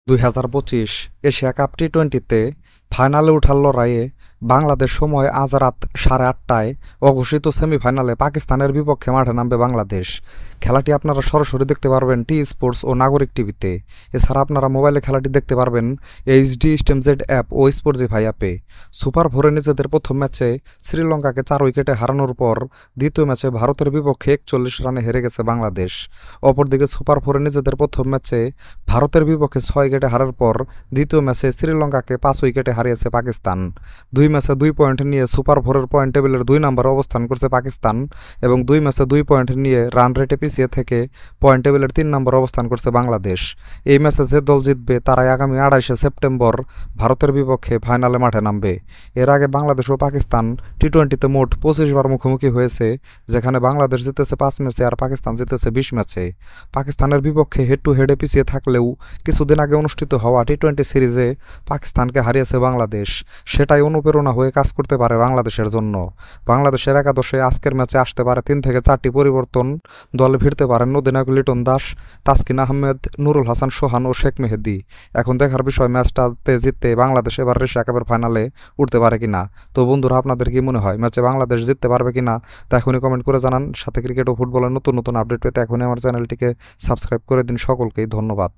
2025 Asia cup টি-20তে ফাইনালে ওঠার লড়াইয়ে বাংলাদেশ সময় আজ রাত 8:30টায় অঘোষিত সেমিফাইনালে পাকিস্তানের বিপক্ষে মাঠে নামবে বাংলাদেশ। খেলাটি আপনারা সরাসরি দেখতে পারবেন টি স্পোর্টস ও নাগরিক টিভিতে। এছাড়া আপনারা মোবাইলে খেলাটি দেখতে পারবেন এইচডি স্টেমজেড অ্যাপ ও স্পোর্টজিফাই অ্যাপে। সুপার ফোরে নিজেদের প্রথম ম্যাচে শ্রীলঙ্কাকে 4 উইকেটে হারানোর পর দ্বিতীয় ম্যাচে ভারতের বিপক্ষে 41 রানে হেরে গেছে বাংলাদেশ। অপরদিকে সুপার ফোরে নিজেদের প্রথম ম্যাচে ভারতের বিপক্ষে 6 উইকেটে হারার পর দ্বিতীয় ম্যাচে শ্রীলঙ্কাকে 5 উইকেটে হারিয়েছে পাকিস্তান। 2 ম্যাচে 2 পয়েন্ট নিয়ে সুপার ফোরের পয়েন্ট টেবিলের 2 নম্বরে অবস্থান করছে পাকিস্তান এবং 2 ম্যাচে 2 পয়েন্ট নিয়ে রান রেটে পিছিয়ে থেকে পয়েন্ট টেবিলের 3 নম্বরে অবস্থান করছে বাংলাদেশ। এই ম্যাচে যে দল জিতবে তারাই আগামী 28শে সেপ্টেম্বর ভারতের বিপক্ষে ফাইনালে মাঠে নামবে। এর আগে বাংলাদেশ ও পাকিস্তান টি-20তে মোট 25 বার মুখোমুখি হয়েছে, যেখানে বাংলাদেশ জিতেছে 5 ম্যাচে আর পাকিস্তান জিতেছে 20 ম্যাচে। পাকিস্তানের বিপক্ষে হেড টু হেডে পিছিয়ে থাকলেও কিছুদিন আগে অনুষ্ঠিত হওয়া টি-20 সিরিজে পাকিস্তানকে হারিয়েছে বাংলাদেশ। সেটাই অনুপ্রেরণা হয়ে কাজ করতে পারে বাংলাদেশের জন্য। বাংলাদেশের একাদশে আজকের ম্যাচে আসতে পারে 3 থেকে 4টি পরিবর্তন। দলে ফিরতে পারেন অধিনায়ক লিটন দাস, তাসকিন আহমেদ, নুরুল হাসান সোহান ও শেখ মেহেদী। এখন দেখার বিষয় ম্যাচটাতে জিততে বাংলাদেশ এবার এশিয়া কাপের ফাইনালে উঠতে পারে কিনা। তো বন্ধুরা, আপনাদের কি মনে হয় ম্যাচে বাংলাদেশ জিততে পারবে কিনা তা এখনই কমেন্ট করে জানান। সাথে ক্রিকেট ও ফুটবলের নতুন নতুন আপডেট পেতে এখনই আমার চ্যানেলটিকে সাবস্ক্রাইব করে দিন। সকলকেই ধন্যবাদ।